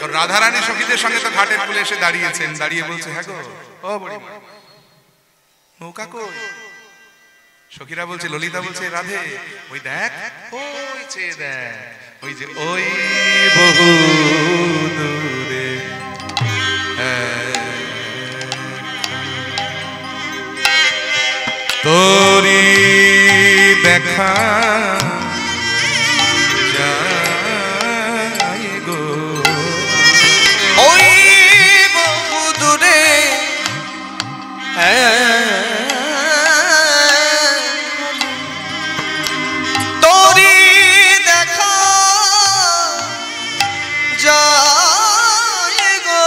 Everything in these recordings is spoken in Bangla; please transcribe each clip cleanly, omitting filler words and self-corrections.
এখন রাধারানী সখীদের সঙ্গে তো ঘাটের কূলে এসে দাঁড়িয়েছেন, দাঁড়িয়ে বলছে, হ্যাঁ গো ও বুড়িমা নৌকা কই? সখীরা বলছে, ললিতা বলছে, রাধে ওই দেখ, ওই চেয়ে দেখ, ওই যে ওই বহু দূরে তোরি দেখা যায় গো, ওই বহু দূরে তোরি দেখা যায় গো।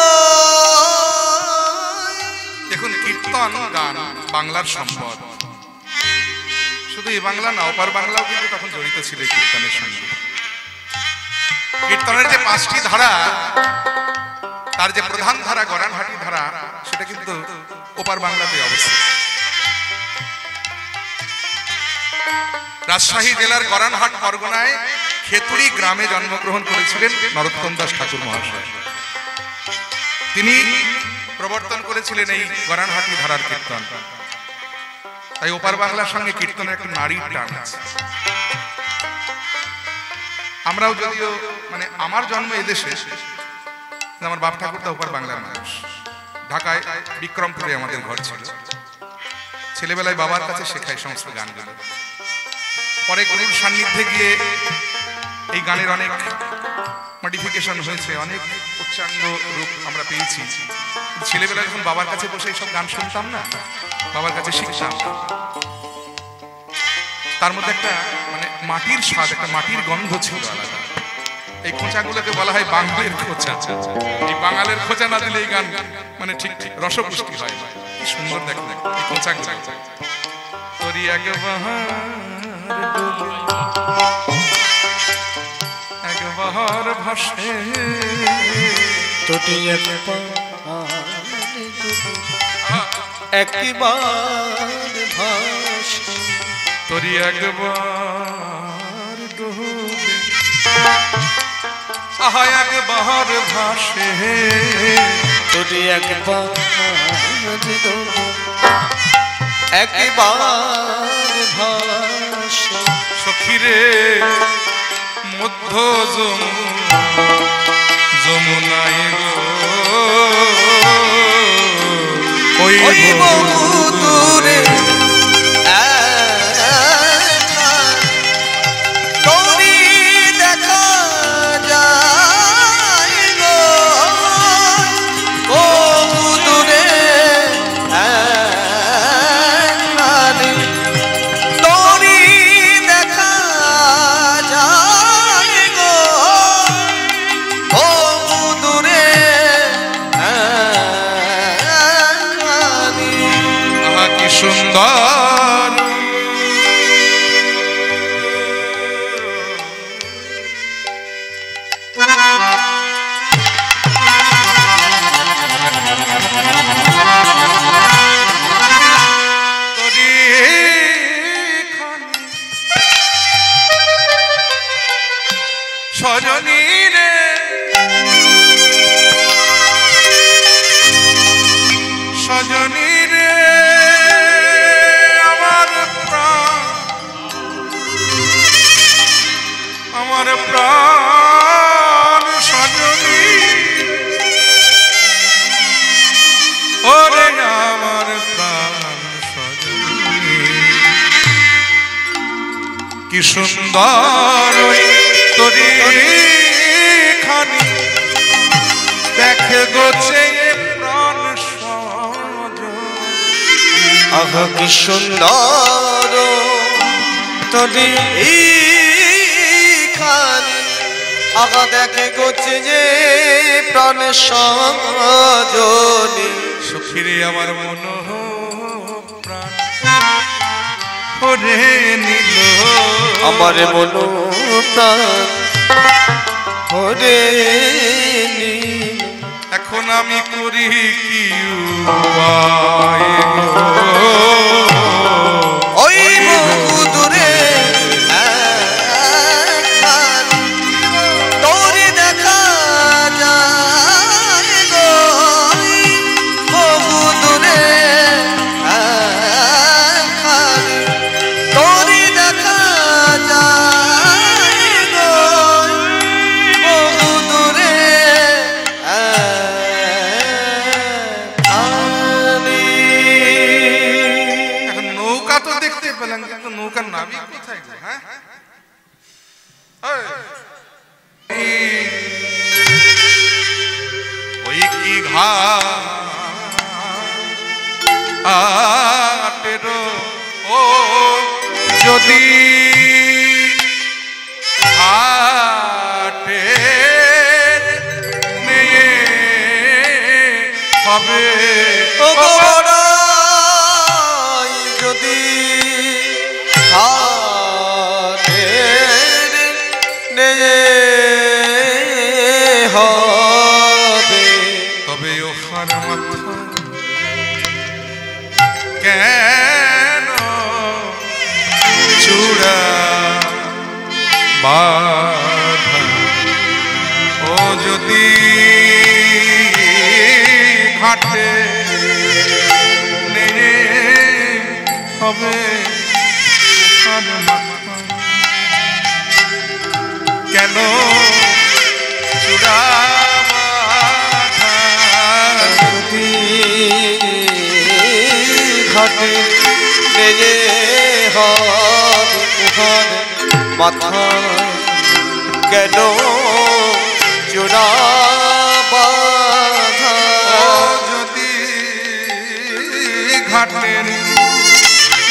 দেখুন, কীর্তন গান বাংলার সম্পদ। শুধু এই বাংলা না, অপার বাংলাও কিন্তু তখন জড়িত ছিল কীর্তনের সঙ্গে। কীর্তনের যে 5টি ধারা, তার যে প্রধান ধারা গরানহাটি ধারা, সেটা কিন্তু ওপার বাংলাতে অবস্থিত। রাজশাহী জেলার গরানহাট পরগনায় খেতুড়ি গ্রামে জন্মগ্রহণ করেছিলেন নরোত্তম দাস ঠাকুর মহাশয়। তিনি প্রবর্তন করেছিলেন এই গরানহাটি ধারার কীর্তন। তাই ওপার বাংলার সঙ্গে কীর্তনের একটা নারীর টান আছে। আমরাও যদিও মানে আমার জন্ম এদেশে, আমার বাপ ঠাকুরটা ওপার বাংলার মানুষ। ঢাকায় বিক্রমপুরে আমাদের ঘর ছিল। ছেলেবেলায় বাবার কাছে শেখায় সমস্ত গানগুলো। পরে গুরুর সান্নিধ্যে গিয়ে এই গানের অনেক মডিফিকেশন হয়েছে, অনেক উচ্চাঙ্গ রূপ আমরা পেয়েছি। ছেলেবেলায় যখন বাবার কাছে বসে এইসব গান শুনতাম না, বাবার কাছে শিখতাম, তার মধ্যে একটা মানে মাটির স্বাদ, একটা মাটির গন্ধ ছিল আলাদা। এই খোঁচাগুলোকে বলা হয় বাঙালের খোঁচা। এই বাঙালের খোঁচা না দিলে এই গান মানে ঠিক ঠিক রসপুষ্টি হয়। কি সুন্দর দেখো এই খোঁচাগুলো। তোরি একবার ভাসে, তোটি একবার ভাসে, তোরি একবার ডুবে, আহা একবার ভাসে, তোটি একবার একবার ভাসে। সখীরে মধ্য যমুনায় গো, ওই বহু দূরে তোরি দেখা যায় গো, বহু দূরে তোরি দেখা যায় গো, বহু দূরে। আহা কি সুন্দর সজনী রে, সজনী রে আমার প্রাণ, আমার প্রাণ সজনী, ওরে আমার প্রাণ সজনী, কি সুন্দর তোরি খানি দেখে গোছে প্রাণ সজনী। আহা কি সুন্দর তোরি খানি, আগা দেখে গোছে যে প্রাণ সজনী। সখীরে আমার মন প্রাণ ওরে নীল, আমার মন প্রাণ ওরে নীল। এখন আমি করি কি উপায় গো, ওই বহু দূরে তোরি দেখা যায় ঘাটেরো ও যদি ঘাটের নেয়ে হবে যদি ঘাটের নেয়ে হবে তবে ওখার মাথা কেন চূড়া বাধা ও যদি ঘাটে নেড়ে হবে ওখার মাথা কেন চূড়া ঘাটে নেয়ে হবে ওখানে মাথা কেন চূড়া বাধা যদি ঘাটের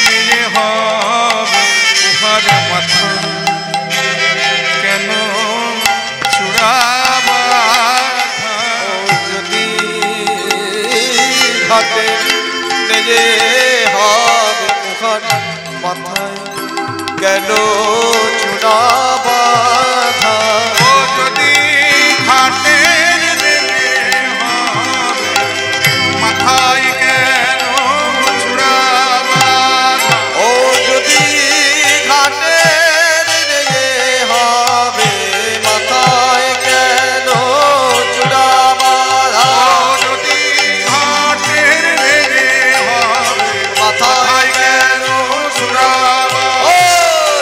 নিয়ে হবে উহার মাথা কেন চূড়া বাধা যদি ঘাটে নেয়ে হবে ওখানে মাথায় কেন চূড়া বাধা ও যদি ঘাটের নেমে হবে মাথায় কেন চূড়া বাধা ও যদি ঘাটের নেয়ে হবে মাথায় কেন চূড়া বাধা ও যদি ঘাটের নেমে হবে মাথায় কেন চূড়া ও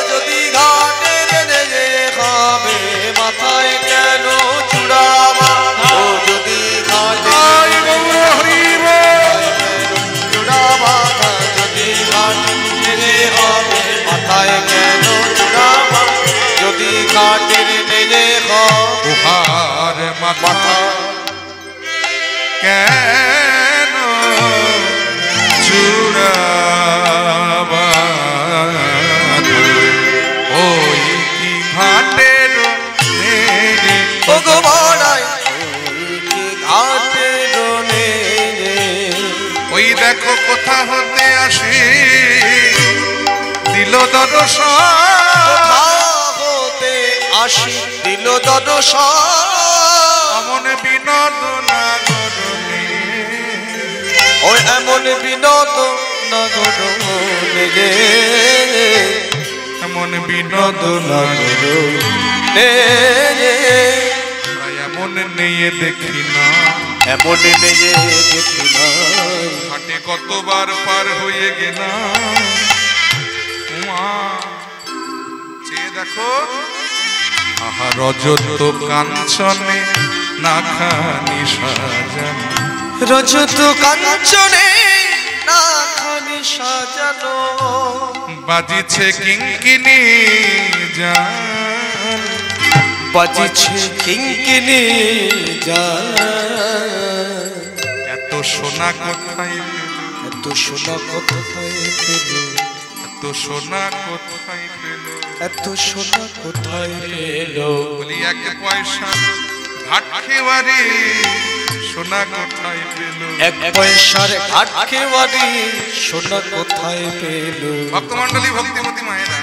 যদি ঘাটের নেয়ে হবে মাথায় কেন চূড়া বাধা ও যদি ঘাটের চূড়া বাধা যদি ঘাটের নেয়ে হবে মাথায় কেন চূড়া বাধা যদি ঘাটের নেয়ে হবে উহার মাথা কেন চূড়া বাঁধা? ওই কি ঘাটের নেড়ে ওগো বড়াই কি ঘাটের নেয়ে ওই দেখো কোথা হতে আসি দিল দর্শন কোথা হতে আসি দিল দর্শন এমন বিনোদনা গরণে ওই এমন বিনোদ নগরে গে এমন বিনোদনা নে আমরা এমন নিয়ে দেখি না এমন নেয়ে দেখি নাই হাটে কতবার পার হয়ে গেলাম উমা চেয়ে দেখো আহা রজত কাঞ্চনে না খানি সাজানো রজত কাঞ্চনে না খানি সাজানো বাজিছে কিঙ্কিনি জান বাজিছে কিঙ্কিনি যায় এত সোনা কোথায় পেল এত সোনা কোথায় পেল এত সোনা কোথায় পেল এত সোনা কোথায় পেল বলি এক পয়সা ঘাট খেওয়ারি সোনা কোথায় পেল এক পয়সার ঘাট খেওয়ারি সোনা কোথায় পেল ভক্তমন্ডলী ভক্তিমতী মায়েরা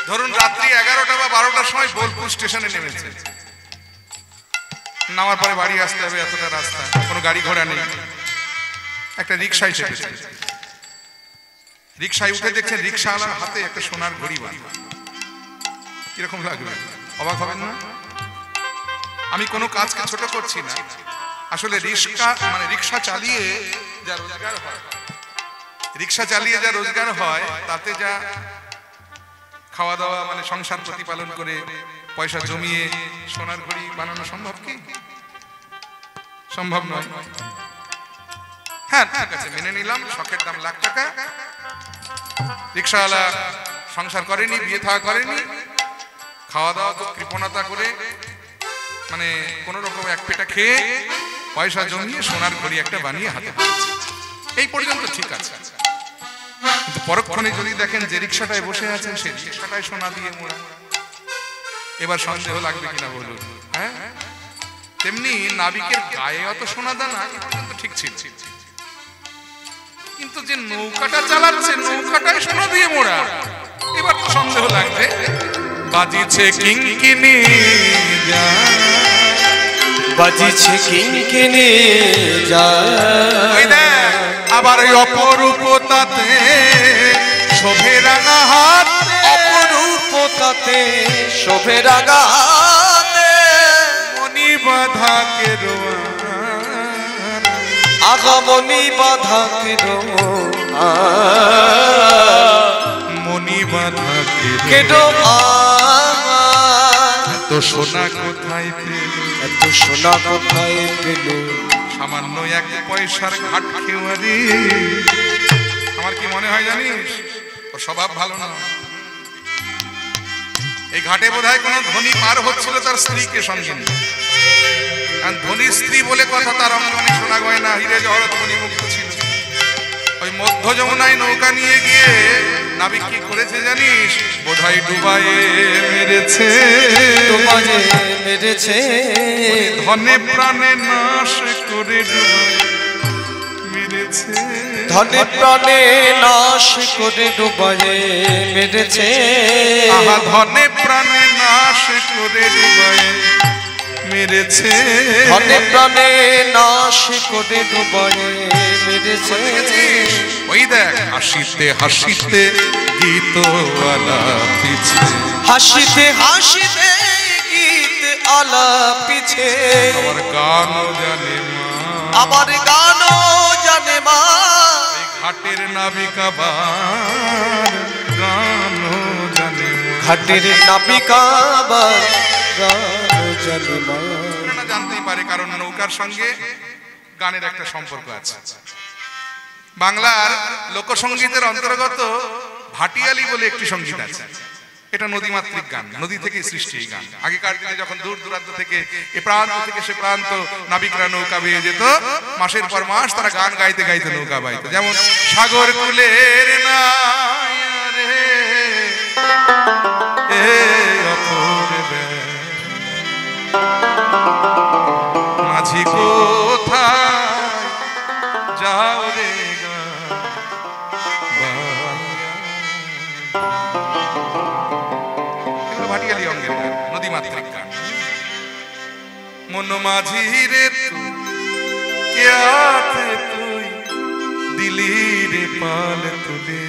ধরুন রাত্রি 11টা বা 12টার সময় বোলপুর স্টেশনে নেমেছে নামার পরে বাড়ি আসতে হবে এতটা রাস্তা কোনো গাড়ি ঘোড়া নেই একটা রিক্সায় চেপেছে রিক্সায় উঠে দেখছেন রিক্সাওয়ালার হাতে একটা সোনার ঘড়ি বাঁধা কিরকম লাগবে অবাক হবেন না আমি কোনো কাজকে ছোট করছি না আসলে রিক্সা চালিয়ে যা রোজগার হয় তাতে যা খাওয়া দাওয়া মানে সংসার প্রতিপালন করে পয়সা জমিয়ে সোনার ঘড়ি বানানো সম্ভব কি সম্ভব নয় হ্যাঁ ঠিক আছে মেনে নিলাম শখের দাম লাখ টাকা রিক্সাওয়ালা সংসার করেনি বিয়ে থা করেনি খাওয়া দাওয়া খুব কৃপণতা করে মানে কোন রকম এক পেটা খেয়ে পয়সা জমিয়ে সোনার ঘড়ি একটা বানিয়ে হাতে পেয়েছে, এই পর্যন্ত ঠিক আছে। কিন্তু পরক্ষণে যদি দেখেন যে রিক্সাটায় বসে আছেন সেই রিক্সাটায় সোনা দিয়ে মোড়া, এবার সন্দেহ লাগবে কিনা বলুন? হ্যাঁ, তেমনি নাবিকের গায়ে অত সোনা দানা এ পর্যন্ত ঠিক ছিল, কিন্তু যে নৌকাটা চালাচ্ছে নৌকাটায় সোনা দিয়ে মোড়া, এবার তো সন্দেহ লাগবে। বাজিছে কিঙ্কিনি বাজিছে কিঙ্কিনি ওই দেখ আবার ওই অপরূপতাতে শোভে রাঙা হাত, অপরূপতাতে শোভে রাঙা হাতে মনি বাধা কেরো আগমনী বাধা কেরো মনি বাধা কেরো এত সোনা কোথায় পেল, এত সোনা কোথায় পেল, সামান্য এক পয়সার ঘাট খেওয়ারি। আমার কি মনে হয় জানিস, ওর স্বভাব ভালো না। এই ঘাটে বোধহয় কোনো ধনী পার হচ্ছিল তার স্ত্রীকে সঙ্গে নিয়ে, কারণ ধনীর স্ত্রী বলে কথা, তার অঙ্গনে সোনা গয়না হিরে জহরত মণিমুক্ত ছিল। ওই মধ্য যমুনায় নৌকা নিয়ে গিয়ে নাবিক কি করেছে জানিস, বোধহয় ডুবায়ে মেরেছে, ডুবায়ে মেরেছে, ধনে প্রাণে নাশ করে ডুবায়ে মেরেছে, ধনে প্রাণে নাশ করে ডুবায়ে মেরেছে, আহা ধনে প্রাণে নাশ করে ডুবায়ে মেরেছে, ধনে প্রাণে নাশ করে ডুবায়ে মেরেছে। ওই দেখ হাসিতে হাসিতে গীত আলাপিছে, হাসিতে হাসিতে গীত আলাপিছে, আমার গান জানে মা, আমার গানও জানে মা, ঘাটের নাবিকা বার গানও জানে মা, ঘাটের নাবিকা বার গানও জানে মা। না জানতেই পারে, কারণ নৌকার সঙ্গে গানের একটা সম্পর্ক আছে। বাংলার লোকসঙ্গীতের অন্তর্গত ভাটিয়ালি বলে একটি সঙ্গীত আছে, এটা নদীমাতৃক গান, নদী থেকে সৃষ্টি এই গান। আগেকার দিনে যখন দূর দূরান্ত থেকে এ প্রান্ত থেকে সে প্রান্ত নাবিকরা নৌকা বেয়ে যেত, মাসের পর মাস তারা গান গাইতে গাইতে নৌকা বাইত। যেমন সাগর কুলের নায়ারে এ অপূর্বে মাঝি কোথায় যাও রে ভাটিয়ালি অঙ্গের গান, নদীমাতৃক গান। মন মাঝি রে কে আতে তুই দিলি রে পাল তুলে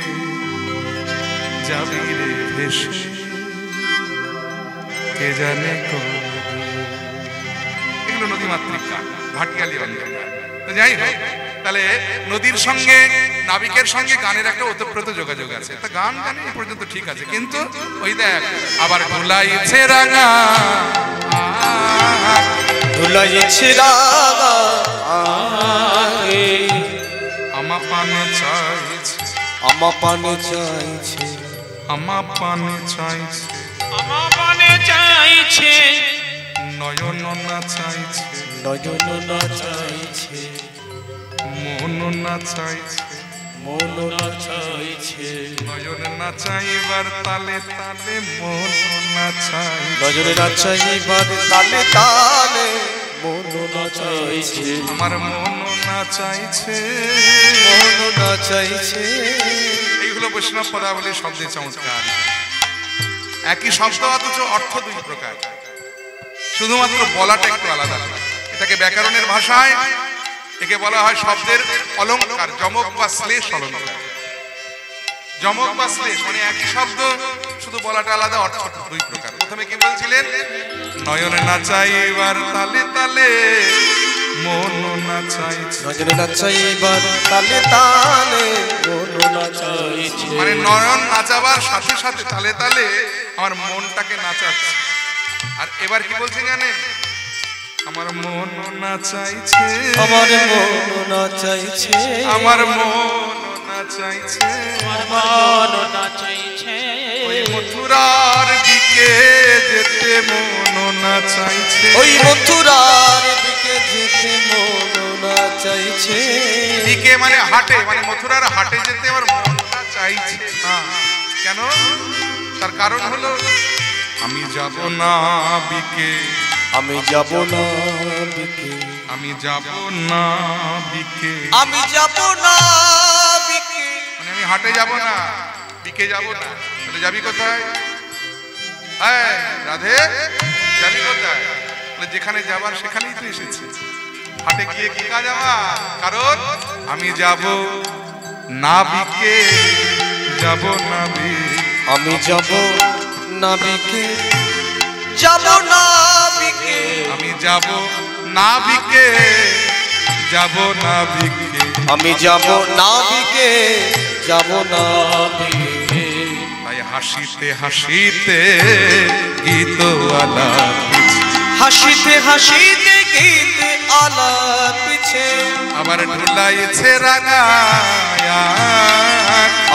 যাবি রে ভেসে কে জানে এগুলো নদীমাতৃক গান, ভাটিয়ালি অঙ্গের গান। তো যাই হোক, তাহলে নদীর সঙ্গে নাবিকের সঙ্গে গানের একটা ওতপ্রোত যোগাযোগ আছে। তা গান গানে এ পর্যন্ত ঠিক আছে, কিন্তু ওই দেখ আবার ধুলাইছে রাঙা, ধুলাইছে রাঙা আমা পানে চাইছে, আমা পানে চাইছে, আমা পানে চাইছে, আমা পানে চাইছে, নয়ন না চাইছে, নয়ন না চাইছে, মন না চাইছে, মন না চাইছে, নয়ন না চাইবার তালে তালে মন না চাইছে, নয়ন না চাইবার তালে তালে মন না চাইছে, আমার মন না চাইছে, মন না চাইছে। এইগুলো বৈষ্ণব পদাবলী শব্দের চমৎকার। একই শব্দ অথচ অর্থ দুই প্রকার, শুধুমাত্র বলাটা একটু আলাদা। এটাকে ব্যাকরণের ভাষায় একে বলা হয় শব্দের অলংকার, যমক বা শ্লেষ অলংকার। যমক বা শ্লেষ মানে একই শব্দ, শুধু বলাটা আলাদা, অর্থ দুই প্রকার। প্রথমে কি বলছিলেন, নয়ন না চাইবার তালে তালে মন না চাইছে, নয়ন না চাইবার তালে তালে মন না চাইছে, মানে নয়ন নাচাবার সাথে সাথে তালে তালে আমার মনটাকে নাচাচ্ছে। আর এবার কি বলছে জানেন, আমার মন না চাইছে, আমার মন না চাইছে, আমার মন না চাইছে, আমার মন না চাইছে, ওই মথুরার দিকে যেতে মন না চাইছে, ওই মথুরার দিকে যেতে মন না চাইছে। দিকে মানে হাটে, মানে মথুরার হাটে যেতে আমার মনটা চাইছে না। কেন? তার কারণ হলো আমি যাব না বিকে, আমি যাব না বিকে, আমি যাব না বিকে, আমি যাব না বিকে, মানে আমি হাটে যাব না, বিকে যাব না। তাহলে যাবি কোথায়? এই রাধে, যাবি কোথায়? বলে যেখানে যাবার সেখানেই তো এসেছি। হাটে গিয়ে কি কাজ আমার? কারণ আমি যাব না বিকে, যাব না বিকে, আমি যাব না বিকে, যাব না বিকে, আমি যাব না বিকে, যাব না বিকে, আমি যাব না বিকে, যাব না বিকে। তাই হাসিতে হাসিতে গীত আলাপিছে, হাসিতে হাসিতে গীত আলাপিছে, আবার ঢুলাইছে রাঙায়া,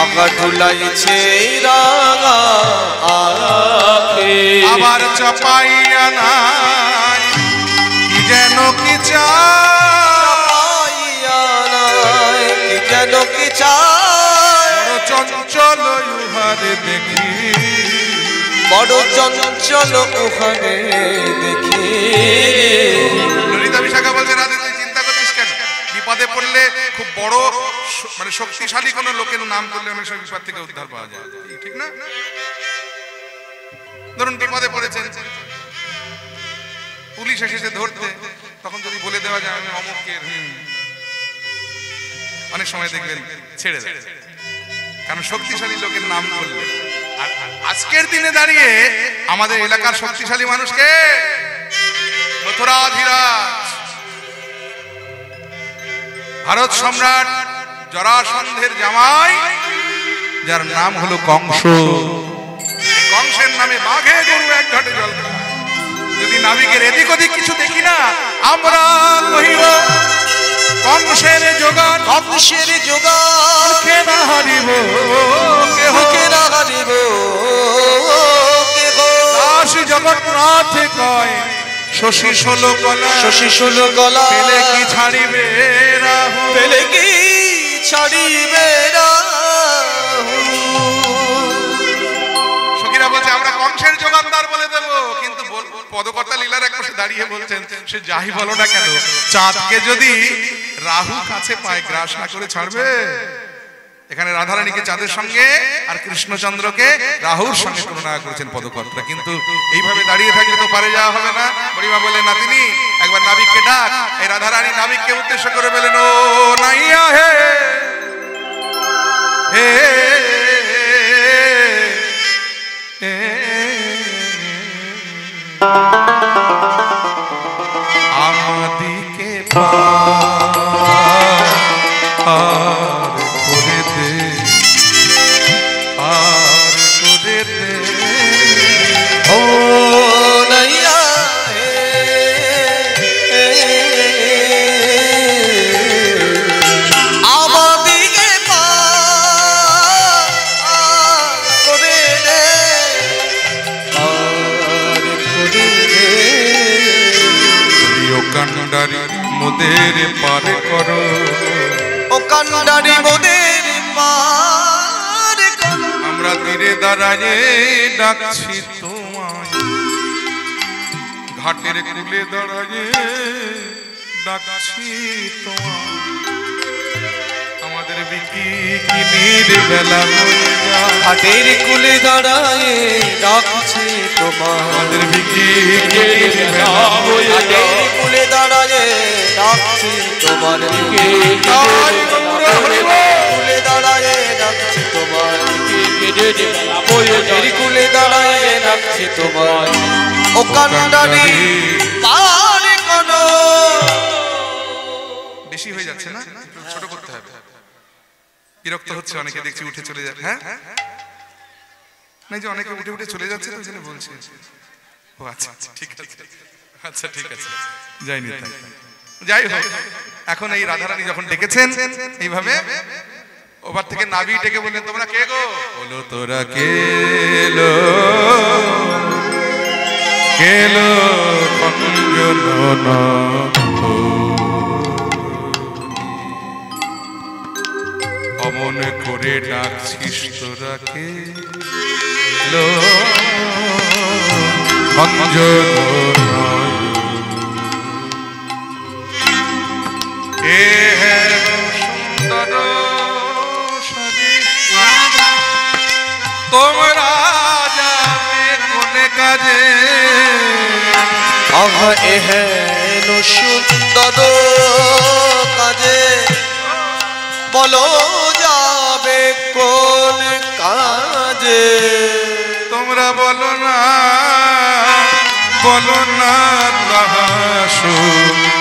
আবার ঢুলাইছে রাঙা আখে, আবার চপাইয়া নাই কি যেন কি চায়, কি যেন কি চায়, বড় চঞ্চল উহারে দেখি, বড় চঞ্চল ওখানে দেখি। ললিতা বিশাখা বলছে রাধে তুই চিন্তা করছিস কেন? বিপদে পড়লে খুব বড় মানে শক্তিশালী কোন লোকের নাম করলে অনেক সময় বিপদ থেকে উদ্ধার পাওয়া যায়, ঠিক না? ধরুন বিপদে পড়েছেন, পুলিশ এসেছে ধরতে, তখন যদি বলে দেওয়া যায় আমি অমুকের, অনেক সময় দেখবেন ছেড়ে দেয়, কারণ শক্তিশালী লোকের নাম করলে। আর আজকের দিনে দাঁড়িয়ে আমাদের এলাকার শক্তিশালী মানুষকে মথুরাধিরাজ ভারত সম্রাট জরাসন্ধের জামাই, যার নাম হলো কংস। কংসের নামে বাঘে গরু এক ঘাটে জল খায়। যদি নাবিকের এদিক ওদিক কিছু দেখি না, আমরা কহিব কংসের যোগান, কংসের যোগান, কে না হারিব কেহ, কে না হারিব কেহ। দাস জগন্নাথ কয় শশী ষোলো কলা, শশী ষোলো গলা, পেলে কি ছাড়িবে রাহু, পেলে কি ছাড়িবে রাহু। সখীরা বলছে আমরা কংসের যোগানদার বলে দেব, কিন্তু পদকর্তা লীলার এক পাশে দাঁড়িয়ে বলছেন সে যাই বলো না কেন, চাঁদকে যদি রাহু কাছে পায় গ্রাস না করে ছাড়বে। এখানে রাধারানীকে চাঁদের সঙ্গে আর কৃষ্ণচন্দ্রকে রাহুর সঙ্গে তুলনা করেছেন পদকর্তা, কিন্তু এইভাবে দাঁড়িয়ে থাকলে তো পারে যাওয়া হবে না। বড়িমা বলে নাতিনি একবার নাবিককে ডাক। এই রাধারানী নাবিককে উদ্দেশ্য করে বলেন, ও নাইয়া হে হে আমাদিকে আর করে দে, আর করে দে, ও নাইয়া হে, আমাদিকে পার করে দে, পার করে দে। ও কান্ডারি মোদের পার করো, ও কান্ডারি মোদের পার করো, আমরা তীরে দাঁড়ায়ে ডাকছি তোমায়, ঘাটের কুলে দাঁড়ায়ে ডাকছি তোমায়, আমাদের বিকি কিনির বেলা হয়ে যায়, হাটের কুলে দাঁড়ায় ডাকছি তোমার, আমাদের বিকি কিনির বেলা হয়ে হাটের যায়। কুলে দাঁড়ায় ডাকছি তোমার, তাই গৌর হরিব। কুলে দাঁড়ায় ডাকছি তোমার, হাটের কুলে দাঁড়ায় ডাকছি তোমার। ও কান্ডারি পার করো। বেশি হয়ে যাচ্ছে না, ছোট করতে হবে। বিরক্ত হচ্ছে অনেকে, দেখছি উঠে চলে যাচ্ছে। হ্যাঁ না, যে অনেকে উঠে উঠে চলে যাচ্ছে তো জেনে বলছে। ও আচ্ছা আচ্ছা, ঠিক আছে, আচ্ছা ঠিক আছে, যাইনি তাই। যাই হোক, এখন এই রাধারানী যখন ডেকেছেন এইভাবে, ওবার থেকে নাবি ডেকে বললেন তোমরা কে গো? বলো তোরা কেলো কেলো অঞ্জন অমন করে ডাকছিস তোরা কে লো অঞ্জন এ সুন্দর তোমরা যাবে কোনে কাজে আহা এহেন সুন্দর কাজে বলো যাবে কোন কাজে তোমরা বলো না তাহা শুনি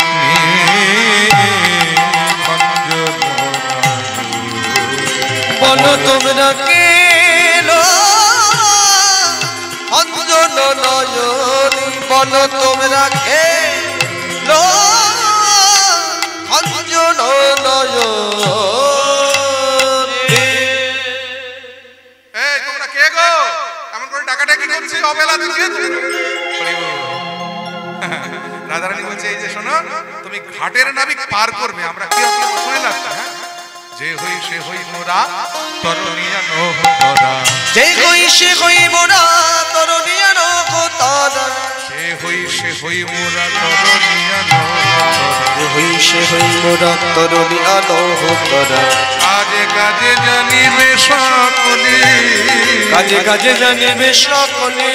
বলো তোমরা কে অঞ্জন নয়নী বলো তোমরা কে অঞ্জন নয়নী এই তোমরা কে গো এমন করে ডাকাডাকি করছি অবেলা দিকে রাধারানী বলছে এই যে শোনো তুমি ঘাটের নাবিক পার করবে আমরা কি সময় লাগছে হ্যাঁ যে হই সে হই মোরা তরুণিয়া নহরা যে হই সে হই মোরা তরুণিয়া নহরা যে হই সে হই মোরা তরুণিয়া নহরা যে হই সে হই মোরা তরুণিয়া নহরা কাজে কাজে জানিবে সকলে কাজে কাজে জানিবে সকলে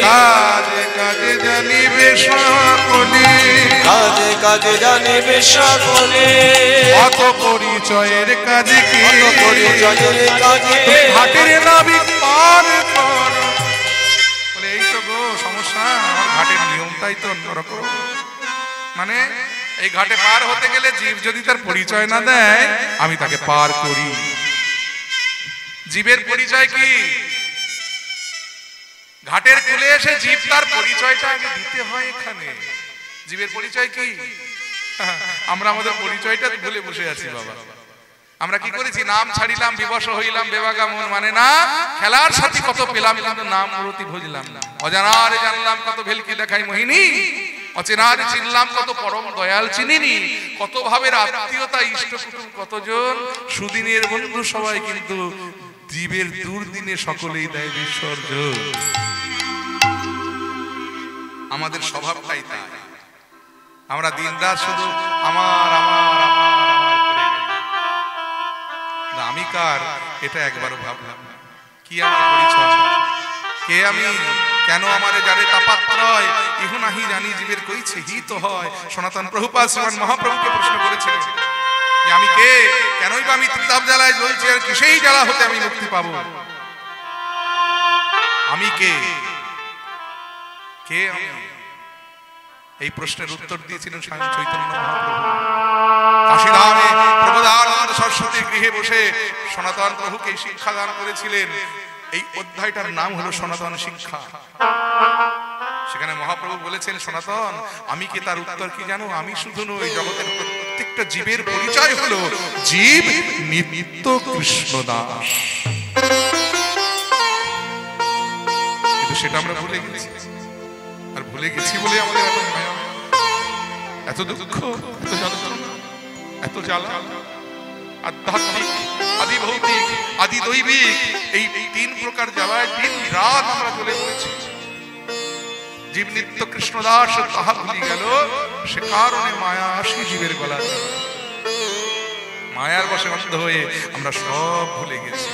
কাজে কাজে জানিবে সকলে কাজে কাজে জানিবে সকলে অত পরিচয়ের কাজে কি অত পরিচয়ের কাজে ঘাটের নাবিক পার কর বলে এই তো গো সমস্যা আমার ঘাটের নিয়মটাই তো অন্যরকম মানে এই ঘাটে পার হতে গেলে জীব যদি তার পরিচয় না দেয় আমি তাকে পার করি জীবের পরিচয় কি ঘাটের কুলে এসে জীব তার পরিচয়টা আগে দিতে হয় এখানে জীবের পরিচয় কি আমরা আমাদের পরিচয়টা ভুলে বসে আছি বাবা আমরা কি করেছি নাম ছাড়িলাম বিবশ হইলাম বেবাগা মন মানে না খেলার সাথী কত পেলাম কিন্তু নাম মূরতি ভুজলাম না অজানার জানলাম কত ভেলকি দেখাই মোহিনী অচেনার চিনলাম কত পরম দয়াল চিনিনি কত ভাবের আত্মীয়তা ইষ্ট কুটুম কতজন সুদিনের বন্ধু সবাই কিন্তু জীবের দুর্দিনে সকলেই দেয় বিসর্জন আমাদের স্বভাবটাই তাই আমরা দিনরাত শুধু আমার আমার আমি কার এটা একবারও ভাবলাম কি আমার পরিচয় কে আমি কেন আমারে যারে তাপাত্রয় ইহু নাহি জানি জীবের কইছে হিত হয় সনাতন প্রভুপাদ শ্রীমান মহাপ্রভুকে প্রশ্ন করেছিলেন যে আমি কে কেনই বা আমি ত্রিতাপ জ্বালায় জ্বলছি আর কিসেই জ্বালা হতে আমি মুক্তি পাবো আমি কে কে আমি এই প্রশ্নের উত্তর দিয়েছিলেন স্বয়ং চৈতন্য মহাপ্রভু কাশীধামে প্রবোধানন্দ সরস্বতীর গৃহে বসে সনাতন প্রভুকে শিক্ষা দান করেছিলেন এই অধ্যায়টার নাম হলো সনাতন শিক্ষা সেখানে মহাপ্রভু বলেছেন সনাতন আমি কে তার উত্তর কি জানো আমি শুধু নই জগতের প্রত্যেকটা জীবের পরিচয় হলো জীব নিত্য কৃষ্ণ দাস কিন্তু সেটা আমরা ভুলে গেছি আর ভুলে গেছি বলে আমাদের এত মায়া এত দুঃখ এত যন্ত্রণা এত জ্বালা আধ্যাত্মিক আদি ভৌতিক আদি দৈবিক এই তিন প্রকার জ্বালায় দিন রাত আমরা চলে পড়েছি জীব নিত্য কৃষ্ণদাস তাহা ভুলি গেল সে কারণে মায়া আসি জীবের গলা মায়ার বশে অন্ধ হয়ে আমরা সব ভুলে গেছি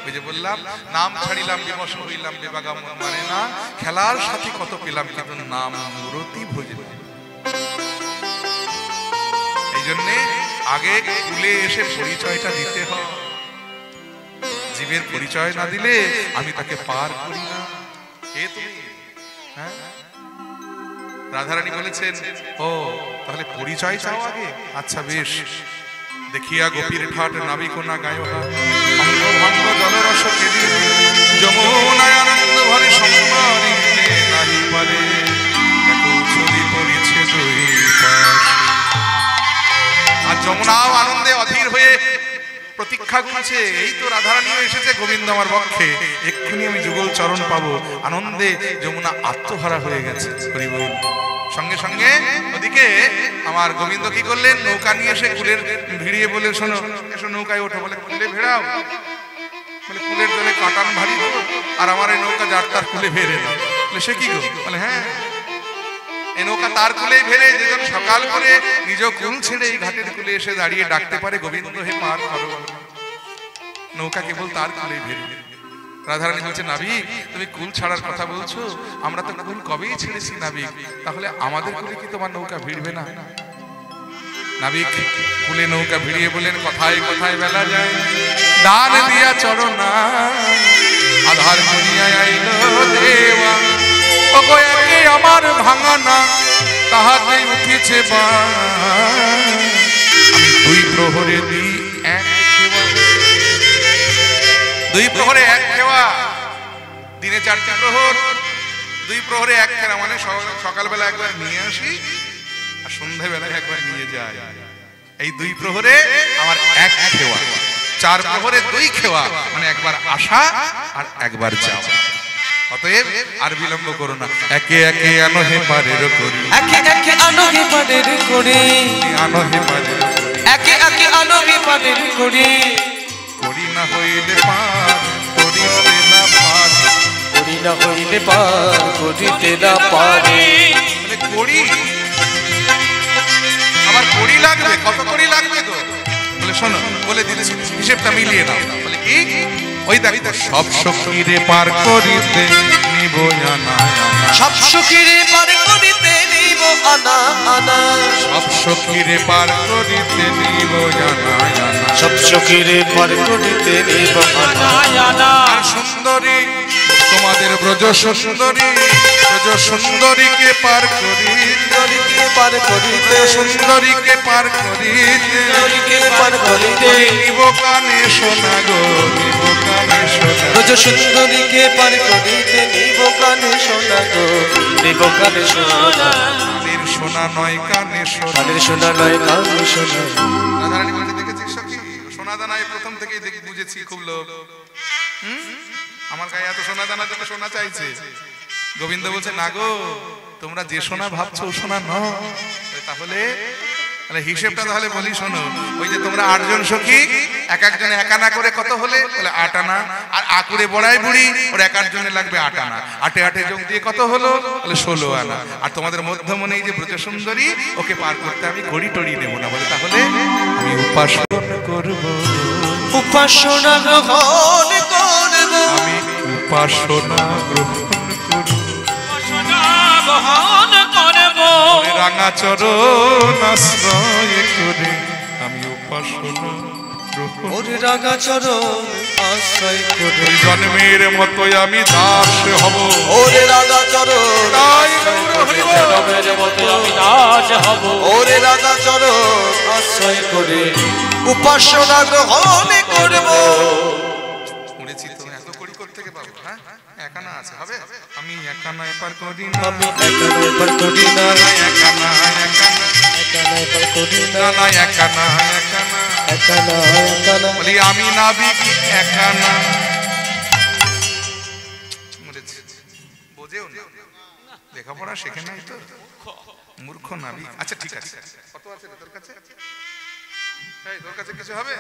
ওই যে বললাম নাম ছাড়িলাম বিমশ হইলাম বেবাগা মন মানে না খেলার সাথে কত পেলাম কিন্তু নাম মূরতি ভুজলাম এই জন্যে আগে কুলে এসে পরিচয়টা দিতে হয় জীবের পরিচয় না দিলে আমি তাকে পার করি না কে তুমি হ্যাঁ রাধারানী বলেছেন ও তাহলে পরিচয় চাও আগে আচ্ছা বেশ দেখিয়া গোপীর ঠাট নাবিকোনা গায় অঙ্গ ভঙ্গ জলরস কেলি যমুনায় আনন্দ ভরে সম্মানিতে নাহি পারে দেখো ছবি পড়েছে দুই পাশে আর যমুনাও আনন্দে অধীর হয়ে প্রতীক্ষা করছে, এই তো রাধারানীও এসেছে, গোবিন্দ আমার পক্ষে, এক্ষুনি আমি যুগল চরণ পাবো। আনন্দে যমুনা আত্মহারা হয়ে গেছে। হরি বল। সঙ্গে সঙ্গে ওদিকে আমার গোবিন্দ কি করলেন, নৌকা নিয়ে এসে কুলের ভিড়িয়ে বলে, শোনো এসো নৌকায় ওঠো। বলে কুলে ভেড়াও? বলে কুলের জলে কাটান ভারী হলো, আর আমার এই নৌকা যার তার কুলে ভেড়ে না। বলে সে কি গো? বলে হ্যাঁ, এই নৌকা তার কুলেই ভেড়ে, যেজন সকাল করে নিজ কুল ছেড়ে এই ঘাটের কুলে এসে দাঁড়িয়ে ডাকতে পারে, গোবিন্দ হে পার করো। নৌকা কেবল তার কুলেই ভেড়ে। রাধারানী বলছে, নাবিক তুমি কুল ছাড়ার কথা বলছো, আমরা তো কুল কবেই ছেড়েছি নাবিক, তাহলে আমাদের কুলে কি তোমার নৌকা ভিড়বে না? নাবিক কুলে নৌকা ভিড়িয়ে বলেন, কথায় কথায় বেলা যায়, দান দিয়া চরণা আধার দুনিয়ায় আইলো দেওয়া, ওগো একে আমার ভাঙানা তাহাতে উঠেছে বা, আমি দুই প্রহরে দিই এক খেওয়া। দুই প্রহরে এক খেওয়া, দিনে 4টি প্রহর, দুই প্রহরে এক খেওয়া, মানে সকালবেলা একবার নিয়ে আসি আর সন্ধ্যাবেলায় একবার নিয়ে যায়। এই দুই প্রহরে আমার এক খেওয়া, 4 প্রহরে 2 খেওয়া, মানে একবার আসা আর একবার যাওয়া। অতএব আর বিলম্ব করো না, একে একে আনো হে পারের করি, একে একে আনো হে পারের করি, আনো হে পারের করি, একে একে আনো হে পারের করি, করি না হইলে পার করিতে না পার, করি না হইলে পার করিতে না পারে। মানে করি, আবার করি লাগবে, কত করি লাগবে গো? বলে শোনো, বলে দিচ্ছি, হিসেবটা মিলিয়ে নাও। বলে কি? ওই দেখো, সব সখীরে পার করিতে নিব আনা, সব সখীরে পার করিতে নিব আনা আনা, সব সখীরে পার করিতে নিব আনা, সব সখীরে পার করিতে নিব আনা আনা। আর সুন্দরী তোমাদের ব্রজ সুন্দরী, ব্রজ সুন্দরীকে পার করিতে, পার করিতে, সুন্দরীকে পার করিতে, পার করিতে নিব কানে শোনা গো, নিব কানে শোনা, ব্রজ সুন্দরীকে পার করিতে নিব কানে শোনা গো, নিব কানে শোনা, কানের শোনা নয় কানে শোনা, কানের শোনা নয় কানে শোনা। রাধারানী বলতে দেখেছিস সখী, সোনা দানায় প্রথম থেকেই বুঝেছি খুব লোভ। আমার গায়ে এত সোনা দানা থেকে সোনা চাইছে। গোবিন্দ বলছে, না গো, তোমরা যে সোনা ভাবছো ও সোনা নয়। তাহলে হিসেবটা তাহলে বলি শোনো, ওই যে তোমরা 8 জন সখী, এক একজনে 1 আনা করে কত হলে? বলে 8 আনা। আর আকুরে বড়াই বুড়ি, ওর 1 জনে লাগবে 8 আনা, 8 যোগ দিয়ে কত হলো? বলে 16 আনা। আর তোমাদের মধ্যমনে এই যে ব্রজ সুন্দরী, ওকে পার করতে আমি গড়ি টড়ি নেব না। বলে তাহলে আমি উপাসনা করব, উপাসনা গ্রহণ করব, আমি উপাসনা গ্রহণ করব, উপাসনা গ্রহণ করব, রাঙা চরণ আশ্রয় করে আমি উপাসনা গ্রহণ, ওর রাঙা চরণ আশ্রয় করে ওই জন্মের মতোই আমি দাস হব, ওর রাঙা চরণ তাই গৌর হরি বল। জনমের মতো আমি দাস হব, ওর রাঙা চরণ আশ্রয় করে উপাসনা গ্রহণ করব। উড়েছি তো, এত করি করতে কে পাবো? হ্যাঁ, একানা আছে, হবে? আমি একানা এপার করি না, আমি একানা এপার করি না, একানা একানা একানা এপার করি না, না একানা একানা, একানা একানা বলি আমি নাবিক একানা। মরেছি, বোঝেও না, লেখাপড়া শেখে নাই তো, মূর্খ নাবিক। আচ্ছা ঠিক আছে, কত আছে রে তোর কাছে? এই তোর কাছে কিছু হবে?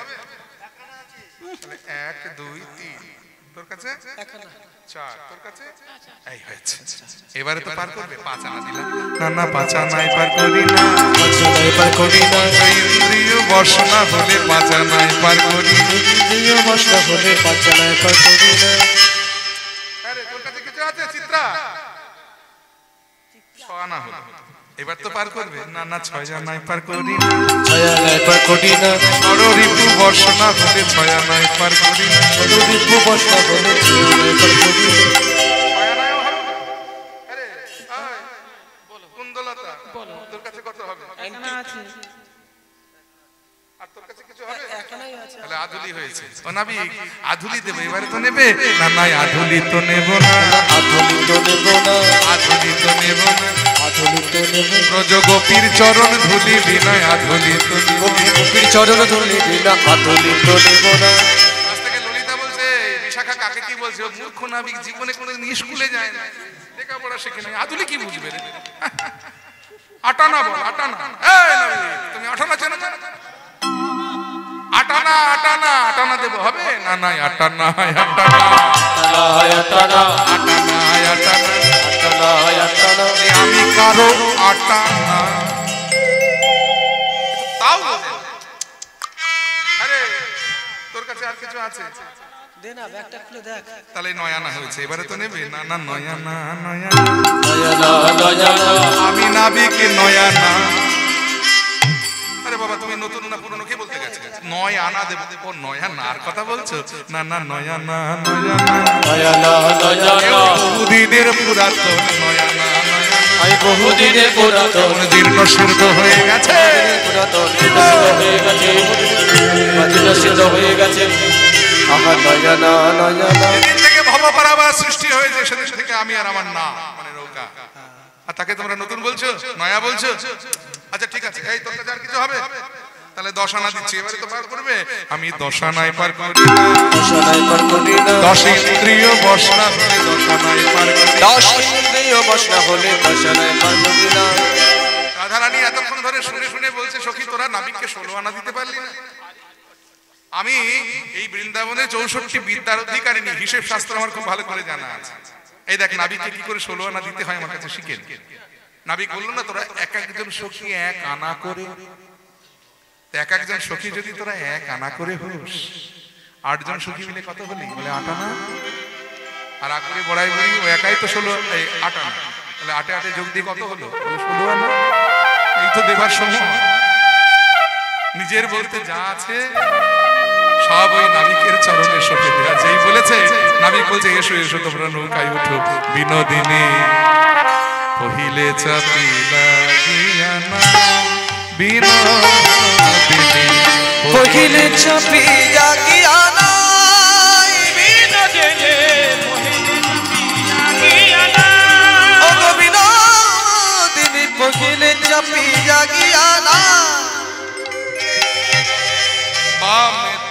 1 2 3, তোর কাছে 4, তোর কাছে এই হয়েছে। এবারে তো পার করবে, 5 আনা দিলাম। না না 5 আনাই পার করি না, একানা এপার করি না, ইন্দ্রিয় বসনা হলে 5 আনাই পার করি না, ইন্দ্রিয় বসনা হলে একানা এপার করি না। আরে তোর কাছে কিছু আছে চিত্রা? 6 আনা হলো, এবার তো পার করবে। না না 6 আনাই পার করি না, একানা এপার করি না, ঋতু বর্ষনা হলে 6 আনাই পার করি না, ঋতু বসনা হলে একানা এপার করি না। 6 আনায়ও হবে। আরে আয়, কুন্দলতা তোর কাছে কত হবে? আর তোর কাছে কিছু হবে? তাহলে আধুলি হয়েছে। ও নাবিক, আধুলি দেবে, এবারে তো নেবে। না না আধুলি তো নেব না, আধুলি তো নেব না, আধুলি তো নেব না, আধুলিত নেব ব্রজ গোপীর চরণ ধুলি বিনয় আধুলিত গোপীর চরণ ধুলি বিনা আধুলিত নেব না। আজ থেকে ললিতা বলছে বিশাখা কাকে কি বলছে, ও মূর্খ নাবিক, জীবনে কোনোদিন স্কুলে যায় না, লেখাপড়া শিখে নাই, আধুলি কি বুঝবে রে? আটানা বল, আটানা। এই নাবিক, তুমি আটানা চেনো না? আটানা আটানা আটানা দেব হবে না? নাই আটানা আটানা আটানা আটানা আটানা আটানা আটানা আমি কারো আটানা তাও বোঝে না। আরে তোর কাছে আর কিছু আছে? দে না, ব্যাগটা খুলে দেখ। তাহলে নয়ানা হয়েছে, এবারে তো নেবে না? না নয়ানা নয়ানা নয়না নয়না আমি নাবিক নয়ানা। আরে বাবা তুমি নতুন না পুরনো কে বলতে গেছে? নয় আনা দেব। ও নয়ানা আর কথা বলছো? না না নয়ানা নয়ানা নয়না নয়না বহুদিনের পুরাতন নয়ানা নয়ানা আমি বহুদিনের পুরাতন জীর্ণ শীর্ণ হয়ে গেছে, পুরাতন হয়ে গেছে, জীর্ণ শীর্ণ হয়ে গেছে আমার নয়না নয়না। যেদিন থেকে ভবপারাবার সৃষ্টি হয়েছে সেদিন থেকে আমি আর আমার না মানে নৌকা, আর তাকে তোমরা নতুন বলছো, নয়া বলছো। আচ্ছা ঠিক আছে, এই তোর কাছে আর কিছু হবে? তাহলে 10 আনা দিচ্ছি, এবারে তো পার করবে। আমি 10 আনায় পার করি না, দশানায় পার করি না, 10 ইন্দ্রিয় বসনা হলে 10 আনায় পার করি না। 10 ইন্দ্রিয় বসনা হলে দশানায় পার করি না। রাধারানী এতক্ষণ ধরে শুনে শুনে বলছে, সখী তোরা নাবিককে 16 আনা দিতে পারলি না? আমি এই বৃন্দাবনে 64 বিদ্যার অধিকারিণী, হিসেব শাস্ত্র আমার খুব ভালো করে জানা আছে। এই দেখ নাবিককে কি করে 16 আনা দিতে হয় আমার কাছে শিখে। নাবিক বললো না তোরা এক একজন সখী 1 আনা করে, এক একজন সখী যদি তোরা 1 আনা করে হোস, 8 জন সখী মিলে কত হলি? বলে 8 আনা। আর আগে বড়াই বড়ি ও একাই তো 16 8 আনা, তাহলে 8 8 যোগ দিয়ে কত হলো? বলে 16 আনা। এই তো দেবার সময় নিজের বলতে যা আছে সব ওই নাবিকের চরণে সঁপে দেয়া। যেই বলেছে নাবিক বলছে এসো এসো তোমরা নৌকায় উঠো, বিনোদিনী পহিলে চাপিলা গিয়ানা, বিনোদিনী পহিলে চাপি জাগিয়া নাই, বিনোদিনী পহিলে চাপিয়া নাই। ও গো বিনোদিনী পহিলে চাপি জাগিয়া নাই। বামেতে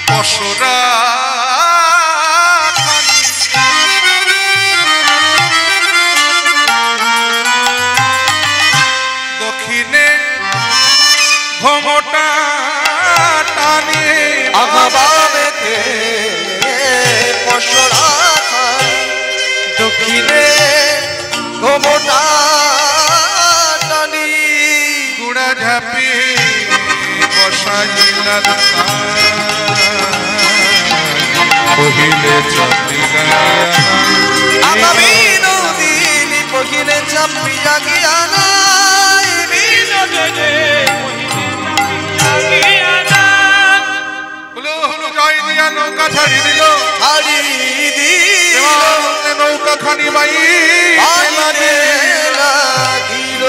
পশরা দক্ষিণে ঘোমটা টানে বামেতে পশরা দক্ষিণে ঘোমটা টানি, গুড়া ঝাপি বসাইলা পহিলে চাপিলা বিনোদিনী পহিলে চাপি জাগিয়া নাই। বিনোদিনী পহিলে চাপিয়া নাই। হলো হলো জয় দিয়া নৌকা ছাড়ি দিল, হারি দিল নৌকা খানি বাই লাগিল,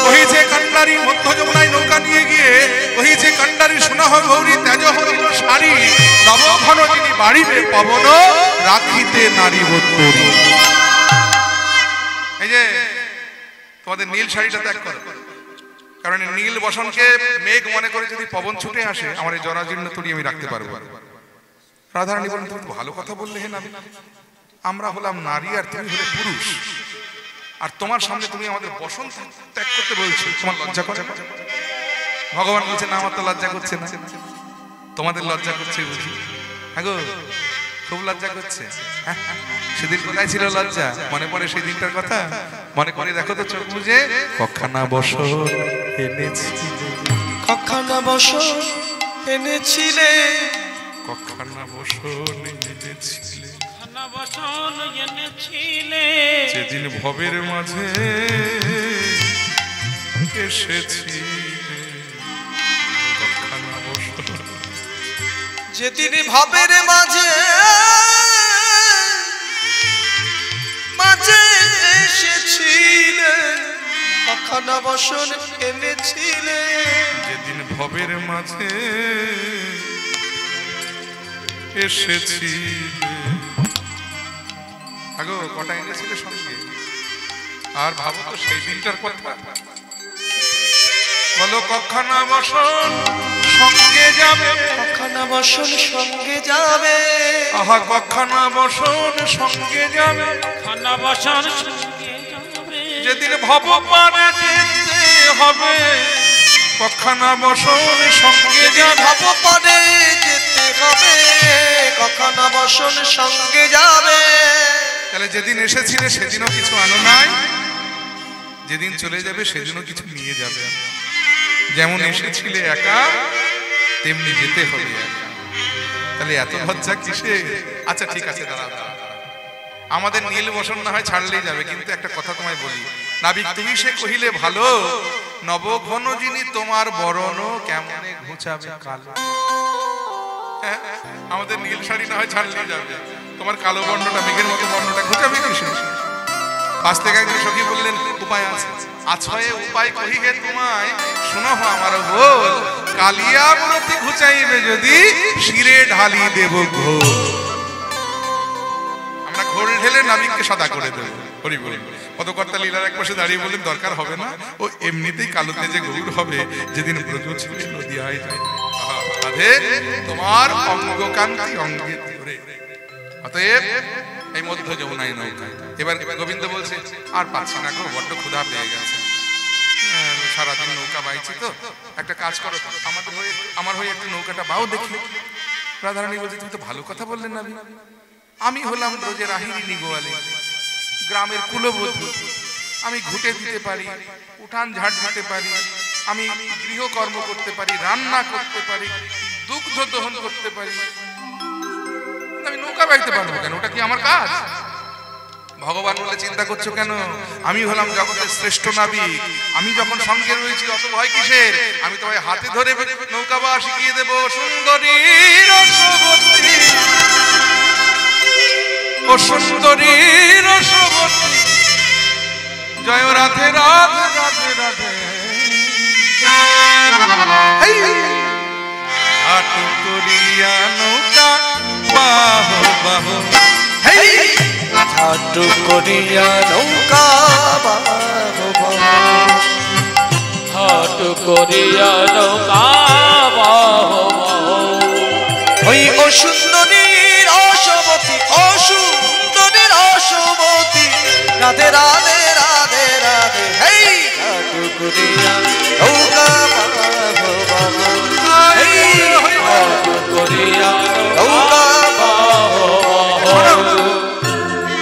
কহিছে কান্ডারি মধ্য যমুনায় নৌকা নিয়ে গিয়ে কহিছে কান্ডারি সুনাহ গৌরী তেজ হরিল সারি, নবঘন যিনি বাড়িবে পবন রাখিতে নারী বত্তরী। এই যে তোমাদের নীল শাড়িটা ত্যাগ করো, কারণ এই নীল বসনকে মেঘ মনে করে যদি পবন ছুটে আসে আমার এই জরাজীর্ণ তুড়ি আমি রাখতে পারবো। রাধারানী বলেন তুমি তো ভালো কথা বললে হে নাবিক, আমরা হলাম নারী আর তুমি হলে পুরুষ, আর তোমার সামনে তুমি আমাদের বসন্ত ত্যাগ করতে বলছো, তোমার লজ্জা করে? ভগবান বলছে না আমার তো লজ্জা করছে না, তোমাদের লজ্জা করছে বুঝি। হ্যাঁ গো খুব লজ্জা করছে। সেদিন কোথায় ছিল লজ্জা? মনে পড়ে সেই দিনটার কথা? মনে করে দেখো তো চোখ বুঝে। কখানা বসন এনেছিলে, কখানা বসন এনেছিলে, কখানা বসন এনেছিলে, বসন এনেছিলে, যেদিন ভবের মাঝে এসেছিলে। কখানা বসন যেদিন ভাবের মাঝে মাঝে এসেছিলে, কখানা বসন এনেছিলে, যেদিন ভবের মাঝে এসেছিলে। আগো কটা এনেছিলে সঙ্গে? আর ভাবো তো সেই দিনটার কথা, বলো কখানা বসন সঙ্গে যাবে, কখানা বসন সঙ্গে যাবে, আহা কখানা বসন সঙ্গে যাবে, খানা বাসন সঙ্গে যাবে, যেদিন ভব পারে যেতে হবে, কখানা বসন সঙ্গে যাবে, ভব পারে যেতে হবে, কখানা বসন সঙ্গে যাবে। তাহলে যেদিন এসেছিলে সেদিনও কিছু আনো নাই, যেদিন চলে যাবে সেদিনও কিছু নিয়ে যাবে। যেমন এসেছিলে একা তেমনি যেতে হবে একা। তাহলে এত লজ্জা কিসে? আচ্ছা ঠিক আছে, দাঁড়াও দাঁড়াও, আমাদের নীল বসন না হয় ছাড়লেই যাবে, কিন্তু একটা কথা তোমায় বলি, নাবিক তুমি সে কহিলে ভালো, নবঘন যিনি তোমার বরণ কেমনে ঘুচাবে কালো। হ্যাঁ, আমাদের নীল শাড়ি না হয় ছাড়লেই যাবে, তোমার কালো বর্ণটা, মেঘের মতো বর্ণটা ঘুচাবে কিসে? পাশ থেকে একজন সখী বললেন উপায় আছে, আছয়ে উপায় কহিহে তোমায়, শোনো আমার বল, কালিয়া ব্রতি ঘুচাইবে যদি শিরে ঢালি দেব ঘোল। আমরা ঘোল ঢেলে নাবিককে সাদা করে দেব। হরি বল। পদকর্তা লীলার এক পাশে দাঁড়িয়ে বললেন দরকার হবে না, ও এমনিতেই কালো তেজে গৌর হবে, যেদিন ব্রজ ছিল নদিয়ায় যায়। রাধে তোমার অঙ্গকান্তি অঙ্গে ধরে, অতএব এই মধ্য যমুনায় নৌকায়। এবার গোবিন্দ বলছে আর পাচ্ছি না গো, বড্ড ক্ষুধা পেয়ে গেছে, সারাদিন নৌকা বাইছি তো, একটা কাজ করো, আমার হয়ে একটু নৌকাটা বাও দেখি। রাধারানী বলছে তুমি তো ভালো কথা বললেন না, আমি হলাম ব্রজের আহিরিনী গোয়ালে, গ্রামের কুলবধূ, আমি ঘুটে দিতে পারি, উঠান ঝাড় দিতে পারি, আমি গৃহকর্ম করতে পারি, রান্না করতে পারি, দুগ্ধ দহন করতে পারি, আমি নৌকা বাইতে পারবো কেন? ওটা কি আমার কাজ? ভগবান বলে চিন্তা করছো কেন? আমি হলাম জগতের শ্রেষ্ঠ নাবিক, আমি যখন সঙ্গে রয়েছি অত ভয় কিসের? আমি তোমায় হাতে ধরে নৌকা বা শিখিয়ে দেবো। সুন্দরী রসবতী, ও সুন্দরী রসবতী, জয় রাধে রাধে রাধে রাধে, হাটু করিয়া নৌকা বাহো বাহো, হাটু করিয়া নৌকা বাহো বাহো, হাটু করিয়া নৌকা বাহো বাহো, ওই ও সুন্দরী রসবতী, ও সুন্দরী রসবতী, রাধে রাধে রাধে রাধে, হেই হাটু করিয়া নৌকা বাহো বাহো, হেই হাটু করিয়া নৌকা বাহো বাহো।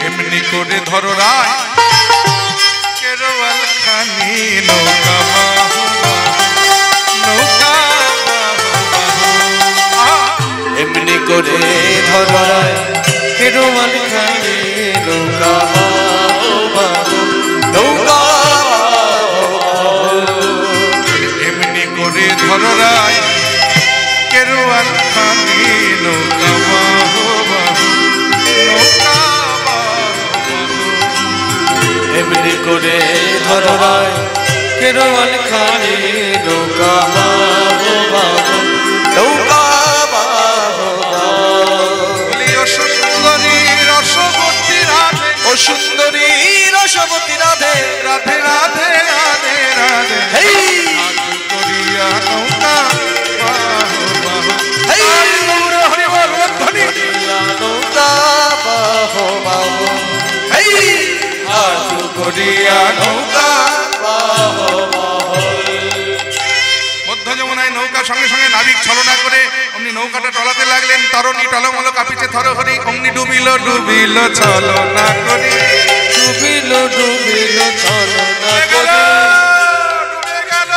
এমনি করে ধরো রায় কেরোয়াল খানি, নৌকা বাহো নৌকা বাহো, এমনি করে ধরো রায় কেরোয়াল খানি, নৌকা বাহো বাহো, নৌকা বাহো বাহো। এমনি করে ধরো রায় কেরোয়াল খানি, নৌকা বাহো বাহো নৌকা বাহো, এমনি করে ধরো রায় কেরোয়াল খানি, নৌকা বাহো বাহো, নৌকা বাহো বাহো। বলি ও সুন্দরী রসবতী রাধে, ও সুন্দরী রসবতী রাধে রাধে রাধে রাধে রাধে, হেই হাটু করিয়া নৌকা বাহো বাহো, হেই হরি বল ধ্বনি, নৌকা বাহো বাহো, হেই হাটু করিয়া নৌকা বাহো বাহো। মধ্য যমুনায় নৌকা সঙ্গে সঙ্গে নাবিক ছলনা করে অমনি নৌকাটা টলাতে লাগলেন, তরণী টলমল কাঁপিছে থরহরি, অমনি ডুবিল ডুবিল ছলনা করি, ডুবিল ডুবিল ছলনা ডুবে করি, গেল,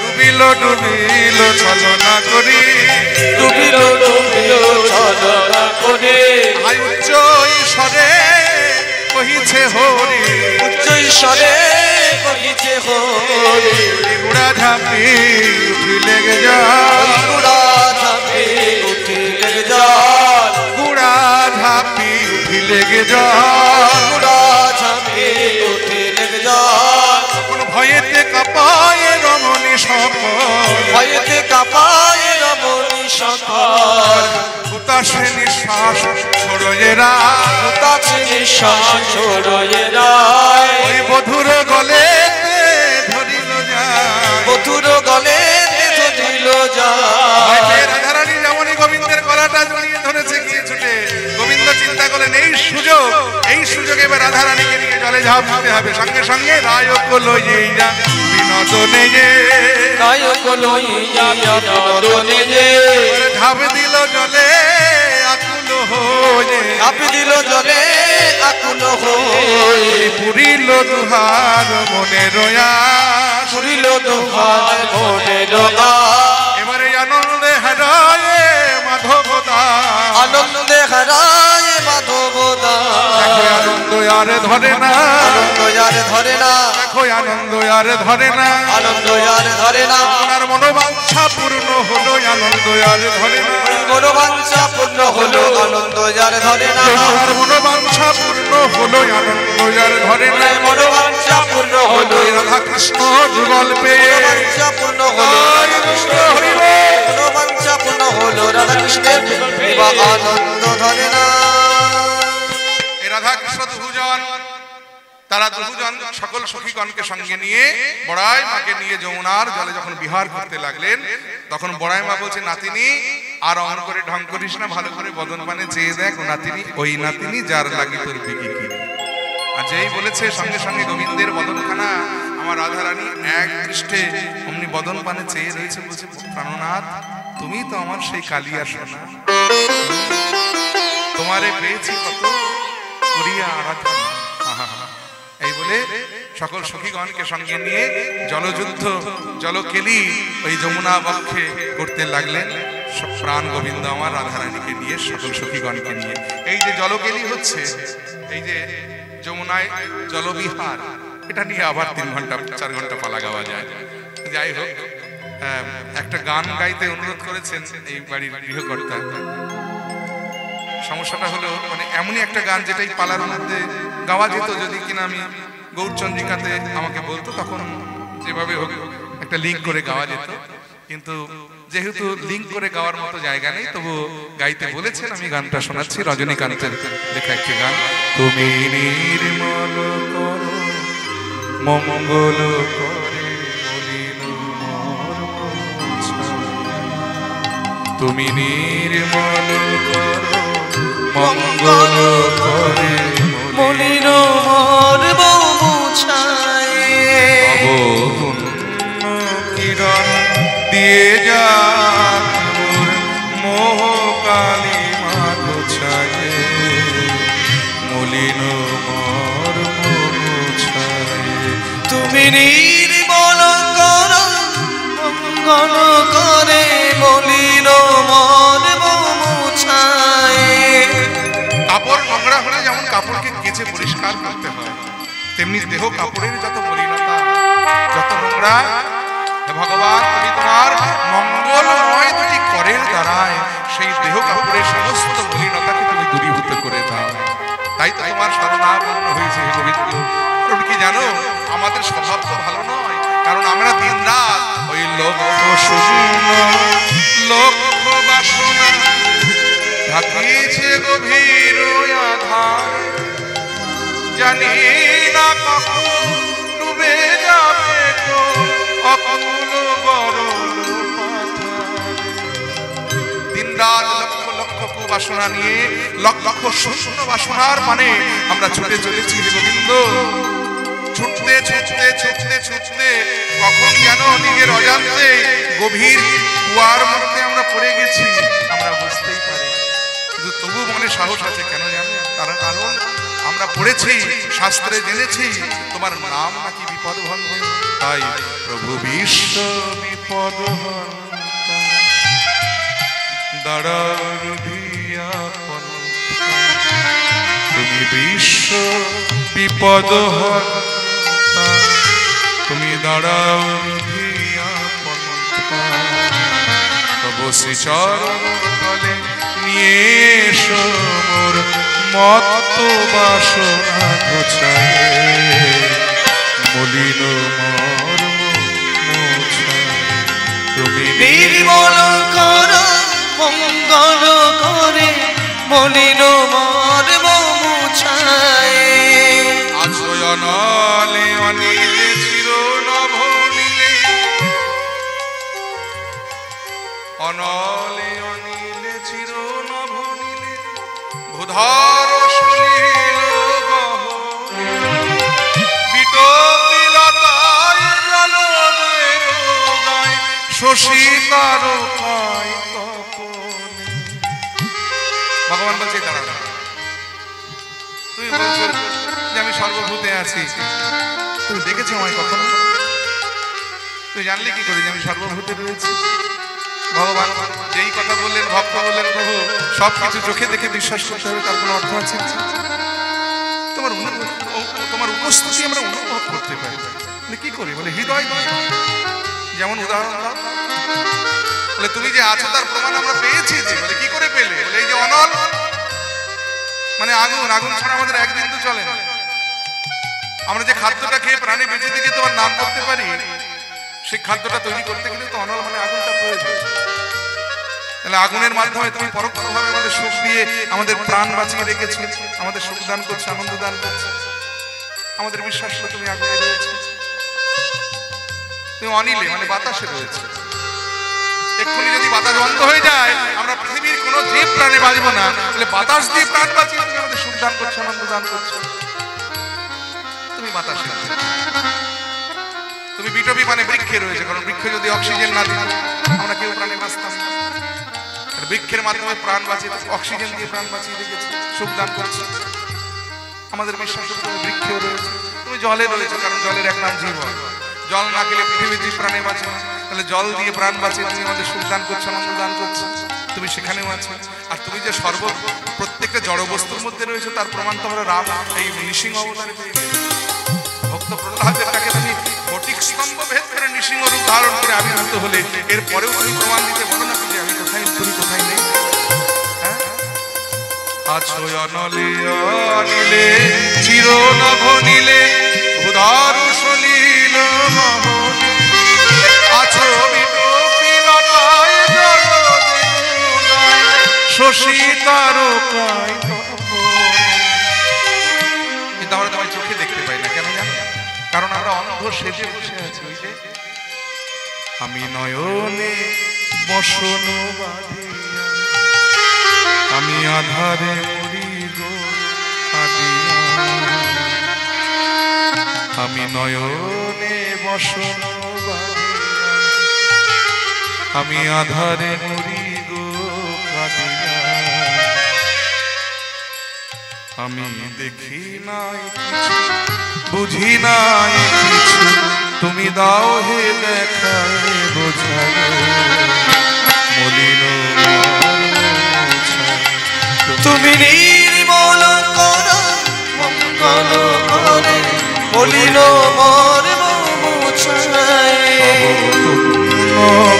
ডুবিল ডুবিল ছলনা করি, ডুবিল ডুবিল ছলনা করি, হাই উচ্চ ঈশ্বরে কহিছে হরি, উচ্চ ঈশ্বরে কহিছে হরি, গুড়া ঝাঁপি উঠিলে গে জল, গুড়া ঝাঁপি উঠিলে জল, গুড়া ঝাঁপি উঠিলে গে জল, গুড়া ঝাঁপি উঠিলে জল, কোন ভয়েতে কাঁপায় রমণী সকল, ভয়েতে কাঁপায় রমণী সকল, হুতাশে নিঃশ্বাস ছোড়েরা, হুতাশে নিঃশ্বাস ছোড়েরায়, ওই বধুর গলে ধরিল যায়, বধুর গলে ধরিল যায়। রাধারানী যেমনই গোবিন্দের গলাটা জড়িয়ে ধরেছে গিয়ে ছুটে, গোবিন্দ চিন্তা করলেন এই সুযোগ এবার রাধারানীকে নিয়ে জলে ঝাঁপ দিতে হবে। সঙ্গে সঙ্গে রায়ক লইয়া বিনোদনে যে, নায়ক লইয়া বিনোদনে যে, ঝাঁপ দিল জলে আকুল হয়ে, ঝাঁপ দিল জলে আকুল হয়ে, পুরিল দুহার মনে রয়া, পুরিল দুহার মনে রয়া। এবারে আনন্দে হারায় মাধবদা, আনন্দে হারায় মাধবদা, দেখো আনন্দ আর ধরে না, আনন্দ আর ধরে না, দেখো আনন্দ আর ধরে না, আনন্দ আর ধরে না, ওনার মনোবাঞ্ছা পূর্ণ হলো, আনন্দ আর ধরে না, মনোবাঞ্ছা পূর্ণ হলো, আনন্দ আর ধরে না, ওনার মনোবাঞ্ছা পূর্ণ হলো, আনন্দ আর ধরে না, মনোবাঞ্ছা পূর্ণ হলো, রাধা কৃষ্ণ যুগল পেয়ে, মনোবাঞ্ছা পূর্ণ হলো, রাধা কৃষ্ণের মনোবাঞ্ছা পূর্ণ হলো, রাধা কৃষ্ণের এবার আনন্দ ধরে না। এই রাধা কৃষ্ণ দুজন, তারা দুজন সকল সখীগণকে সঙ্গে নিয়ে বড়াই মাকে নিয়ে যমুনার জলে যখন বিহার করতে লাগলেন, তখন বড়াই মা বলছে, নাতিনি আর অমন করে ঢং করিস না, ভালো করে বদন পানে চেয়ে দেখ, নাতিনি ওই নাতিনি যার লাগি তোর বিকি কি। আর যেই বলেছে সঙ্গে সঙ্গে গোবিন্দের বদনখানা আমার রাধারানী এক দৃষ্টে অমনি বদন পানে চেয়ে রয়েছে, বলছে, প্রাণনাথ তুমি তো আমার সেই কালিয়া সোনা, তোমারে পেয়েছি কত করিয়া আরাধনা। এই বলে সকল সখীগণকে সঙ্গে নিয়ে জলযুদ্ধ জলকেলি ওই যমুনা বক্ষে করতে লাগলেন, সব প্রাণ গোবিন্দ আমার রাধারানীকে নিয়ে, সকল সখীগণকে নিয়ে। এই যে জলকেলি হচ্ছে, এই যে যমুনায় জলবিহার, এটা নিয়ে আবার 3 ঘন্টা 4 ঘন্টা পালা গাওয়া যায়। যাই হোক, একটা গান গাইতে অনুরোধ করেছেন এই বাড়ির গৃহকর্তা। সমস্যাটা হলো মানে এমনই একটা গান যেটাই পালার মধ্যে গাওয়া যেত, যদি কিনা আমি গৌরচন্দ্রিকাতে আমাকে বলতো, তখন যেভাবে হোক একটা লিঙ্ক করে গাওয়া যেত, কিন্তু যেহেতু লিঙ্ক করে গাওয়ার মতো জায়গা নেই, তবু গাইতে বলেছেন, আমি গানটা শোনাচ্ছি। রজনীকান্তের লেখা একটি গান। তুমি নির্মল করো মঙ্গল করে মলিন মর্ম, তুমি নির্মল করো মঙ্গল করে মলিন মর্ম মুছায়, কিরণ দিয়ে যা মোহ কালী মাধো ছায়ে, মলিন মর্ম মুছায়ে। তুমি নির্মল করো মঙ্গল করে মলিন মর্ম মুছায়। কাপড় নোংরা হলে যেমন কাপড়কে কেচে পরিষ্কার করতে হয়, তেমনি দেহ কাপড়ের যত মলিনতা, যত নোংরা, ভগবান তুমি তোমার মঙ্গলময় দুটি করের দ্বারায় সেই দেহ কাপড়ের সমস্ত মলিনতাকে তুমি দূরীভূত করে দাও। তাই তো তোমার শরণাপন্ন হয়েছে হে গোবিন্দ। কারণ কি জানো, আমাদের স্বভাব তো ভালো নয়, কারণ আমরা দিন রাত ওই লক্ষ্য শূন্য লক্ষ্য বাসনা ঢাকিয়েছে গভীর আধার, জানি না কখন ডুবে যাবে অকুল গরল পাথার। দিন রাত লক্ষ লক্ষ কুবাসনা নিয়ে, লক্ষ লক্ষ শূন্য বাসনার মানে আমরা ছুটে চলেছি হে গোবিন্দ। ছুটতে ছুটতে ছুটতে ছুটতে কখন যেন নিজের অজান্তে গভীর কুয়ার মধ্যে আমরা পড়ে গেছি, আমরা বুঝতেই পারি, কিন্তু তবু মনে সাহস আছে। কেন জানো? তার কারণ আমরা পড়েছি, শাস্ত্রে জেনেছি তোমার নাম নাকি বিপদ ভঞ্জন। তাই প্রভু বিশ্ব বিপদ দাঁড়ার দিয়া তুমি বিশ্ব বিপদ তুমি দাঁড়াও দিয়া তবু শ্রীচরণ তলে নিয়ে এসো মোর মত্ত বাসনা ঘোচায় মলিন মঙ্গল করে মলিন মর্ম মুছায়। আশ্রয় অনলে অনিলে চির নভনীলে, অনলে অনিলে চির নভনীলে ভূধর সুনীল গহনে, বিটপিলতায় জলদের গায় শশী তারকায় তপনে। ভগবান বলছে দাঁড়া, তুমি বলছো যে আমি সর্বভূতে আছি, তুমি দেখেছো আমায় কখনো? তুই জানলি কি করে যে আমি সর্বভূতে রয়েছি? ভগবান যেই কথা বললেন, ভক্ত বললেন প্রভু সবকিছু চোখে দেখে বিশ্বাস করতে হবে, তার কোনো অর্থ আছে? তোমার উপস্থিতি আমরা অনুভব করতে পারি, কি করি? বলে হৃদয় নয়। যেমন উদাহরণ দাও। বলে তুমি যে আছো তার প্রমাণ আমরা পেয়েছি। যে বলে কি করে পেলে? বলে এই যে অনল মানে আগুন, আগুন ছাড়া আমাদের একদিন তো চলে না। আমরা যে খাদ্যটা খেয়ে প্রাণে বেঁচে থেকে তোমার নাম করতে পারি, সেই খাদ্যটা তৈরি করতে গেলে তো অনল মানে আগুনটা প্রয়োজন। তাহলে আগুনের মাধ্যমে তুমি পরোক্ষভাবে আমাদের সুখ দিয়ে আমাদের প্রাণ বাঁচিয়ে রেখেছো, আমাদের সুখ দান করছো, আনন্দ দান করছো। আমাদের বিশ্বাস তুমি আগুনে রয়েছে, তুমি অনিলে মানে বাতাসে রয়েছে। এক্ষুনি যদি বাতাস বন্ধ হয়ে যায়, আমরা পৃথিবীর কোনো জীব প্রাণে বাঁচবো না। তাহলে বাতাস দিয়ে প্রাণ বাঁচিয়ে তুমি আমাদের সুখ দান করছো, আনন্দ দান করছো। তুমি বাতাসে, তুমি বিটবি মানে বৃক্ষে রয়েছে। কারণ বৃক্ষ যদি অক্সিজেন না দিত আমরা কেউ প্রাণে বাঁচতাম না। বৃক্ষের মাধ্যমে প্রাণ বাঁচিয়ে, অক্সিজেন দিয়ে প্রাণ বাঁচিয়ে রেখেছে, সুখ দান করছে। আমাদের বিশ্বাস তুমি বৃক্ষেও রয়েছে, তুমি জলে রয়েছে। কারণ জলের এক নাম জীবন। জল না খেলে পৃথিবীর জীব প্রাণে বাঁচে না। তাহলে জল দিয়ে প্রাণ বাঁচিয়ে তুমি আমাদের সুখ দান করছো, আনন্দ দান করছো। তুমি সেখানেও আছো। আর তুমি যে প্রত্যেকটা জড় বস্তুর মধ্যে রয়েছে, তার প্রমাণ তো আমরা রাম এই নৃসিংহ অবতারে পেয়ে গেছি। ভক্ত প্রহ্লাদের তাকে তুমি ফটিক স্তম্ভ ভেদ করে নৃসিংহ রূপ ধারণ করে আবির্ভূত হলে, এরপরেও তুমি প্রমাণ দিতে বলো না যে আমি কোথায়, তুমি কোথায় নেই। হ্যাঁ, আছো অনলে অনিলে চির নভনীলে ভূধর সলিল মোহনে, আছো বিটপিলতায় জলদের গায় শশী তারকায় তপনে। কিন্তু আমরা তোমায় চোখে দেখতে পাই না, কেন জানো? কারণ আমরা অন্ধ সেজে বসে আছি। ওই যে আমি নয়নে বসন বাঁধিয়া, আমি আধারে মরি গো কাঁদিয়া, আমি নয়নে বসন বাঁধিয়া, আমি আধারে মরি গো কাঁদিয়া, আমি দেখি নাই কিছু, বুঝি নাই কিছু, তুমি দাও হে দেখায় বোঝায় মলিন তুমি নির্মল করো মঙ্গল করে মলিন মর্ম মুছায়।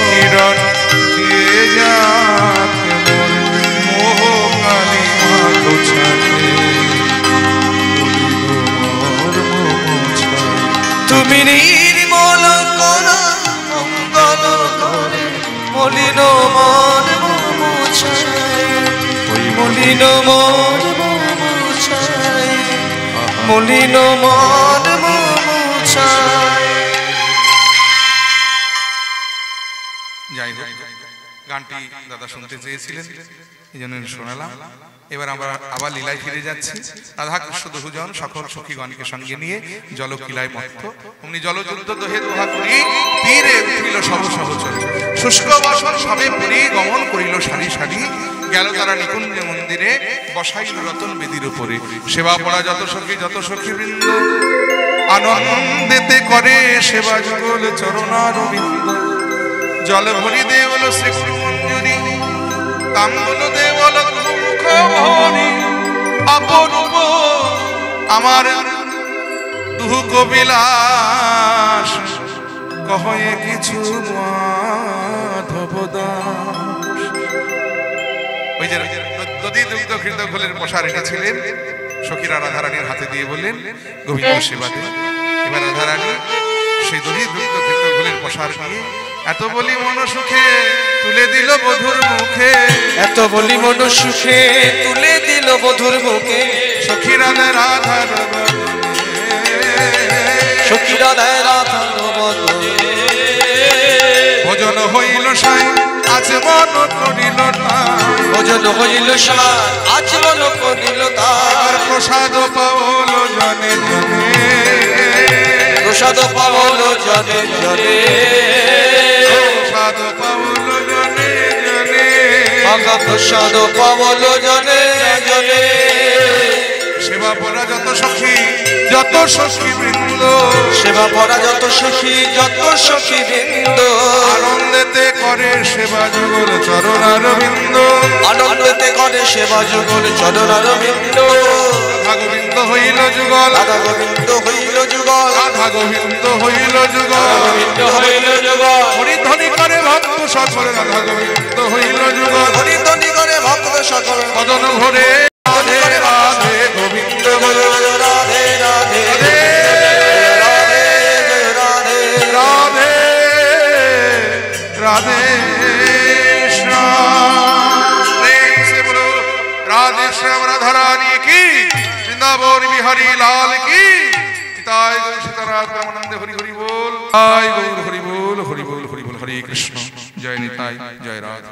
কিরণ দিয়ে যাক মোহ কালী মাধু ছাড়ে তুমি নির্মল করো মঙ্গল করে মলিন মর্ম মুছায়। মলিন মর্ম মুছায়, মলিন মর্ম মুছায়। যাই হোক, গানটি দাদা শুনতে চেয়েছিলেন, এই জন্য শোনালাম। এবার আমরা আবার লীলায় ফিরে যাচ্ছি। রাধা কৃষ্ণ দুজন সকল সখীগণকে সঙ্গে নিয়ে জলকিলায় মত্ত অমনি জলযুদ্ধ দোহে দোহা করি তীরে উঠিল সব সহচর, শুষ্ক বসন সবে পুরী গমন করিল সারি সারি, গেল তারা নিকুঞ্জ মন্দিরে বসাইল রতন বেদির উপরে, সেবা পড়া যত সখী বৃন্দ আনন্দেতে করে সেবা যুগল চরণারবিন্দ, জল ভরি দেওল শ্রীগুরু মঞ্জুরি তাম্বুল দেওল মুখ ভরি, অপরূপ আমার দুহু কবিলাস কহয়ে কিছু মাধব দাস। ওই যে দধি দুগ্ধ ঘৃত ঘোলের মশা রেখেছিলেন, সখীরা রাধারানীর হাতে দিয়ে বললেন গোবিন্দ সেবা দেন। এবার রাধারানী সেই দধি দুগ্ধ ঘৃত ঘোলের পসার দিয়ে এত বলি মন সুখে তুলে দিল বধুর মুখে, এত বলি মন সুখে তুলে দিল বধুর মুখে, সখী রাধে রাধার সখী রাধে রাধার বদনে। ভোজন হইল সাই আজ মন করিল তাই, ভোজন হইল সাই আজ মন করিল তাই, প্রসাদ পাওল জনে জনে, প্রসাদ পাওল জনে জনে, প্রসাদ পাওল জনে জনে, আগা প্রসাদ পাওল জনে জনে। সেবা পরা যত সখী যত সখী বৃন্দ, সেবা পরা যত সখী যত সখী বৃন্দ, আনন্দেতে করে সেবা যুগল চরণার বিন্দ, আনন্দেতে করে সেবা যুগল চরণার বিন্দ। রাধা গোবিন্দ হইল যুগল, রাধা গোবিন্দ হইল যুগল, রাধা গোবিন্দ হইল যুগল, গোবিন্দ হইল যুগল, হরিধ্বনি করে ভক্ত সকল, রাধা গোবিন্দ হইল যুগল, হরিধ্বনি করে ভক্ত সকল, মদন ভরে রাধে রাধে গোবিন্দ বল, রাধে রাধে রাধে রাধে রাধে রাধে রাধে শ্যাম। प्रेम से बोलो राधे श्याम राधा रानी की, वृंदावन बिहारी लाल की, निताय गौर सीताराम परमानंद हरि हरि बोल, निताय गौर हरि बोल हरि बोल हरि बोल, हरे कृष्ण, जय निताय जय राधा।